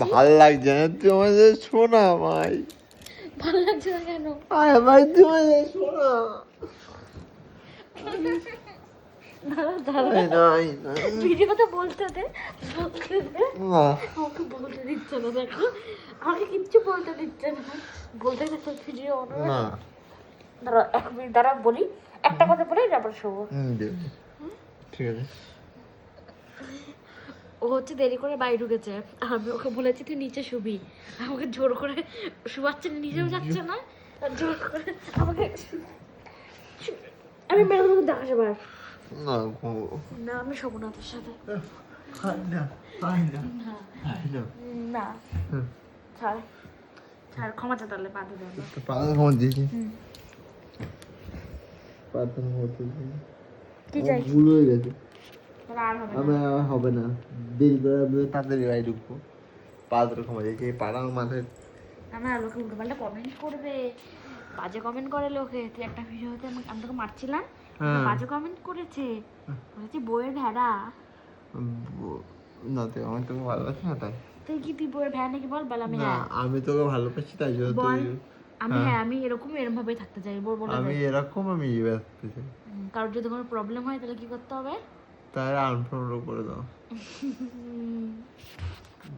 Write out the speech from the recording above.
ভাল লাগছে না তোমাদের শোনা ভাই, ভালো লাগছে না কেন? আরে ভাই তোমাদের শোনা ভিডিওটা বলতে দে, বলতে দে। না আমাকে বলতে দিচ্ছে না, দেখো আমাকে কিচ্ছু বলতে দিচ্ছে না, বলতে দিচ্ছে ভিডিও অন। না ধরো 1 মিনিট দাঁড়া, বলি একটা কথা বলে তারপর শোবো। ঠিক আছে। ও হচ্ছে দেরি করে বাড়ি ঢুকেছে, আমি ওকে বলেছি তুই নিচে শুবি, আমাকে জোর করে শুয়াচ্ছে না, নিজেও যাচ্ছে না, আর জোর করে আমাকে আমি মেরে দেবো দেখা বার। না ঘুমো না আমি শোবো না তোর সাথে। না না না ছাড় ছাড়, ক্ষমা চা তাহলে, পা ধরে দেবো। পাতা ঘুমো দিয়েছি, পাতা ঘুমো দিয়েছি, কি চাই? ভুল হয়ে গেছে, তাহলে আর হবে আমি না। আর হবে না, দেরি করে আমি তাড়াতাড়ি বাড়ি ঢুকবো, পাতা ঘুমো দিয়েছি, পাড়ার মাথায়। না লোকে উল্টো পাল্টা কমেন্ট করবে, বাজে কমেন্ট করে লোকে। তুই একটা ভিডিওতে আমি তোকে মারছিলাম, বাজে কমেন্ট করেছে, বলেছে বইয়ের ভেড়া। না তুই আমার তোকে ভালোবাসি না তাই। তুই বইয়ের ভেড়া নাকি বল, বল আমি না হ্যাঁ। আমি তোকে ভালোবাসি তাই জন্য বল তুই। আমি হ্যাঁ, আমি এরকম ভাবেই থাকতে চাই, বলে আমি দে। এরকম আমি ব্যস্ত চাই, কারোর যদি কোনো প্রবলেম হয় তাহলে কি করতে হবে? তাহলে আনফলো করে দাও।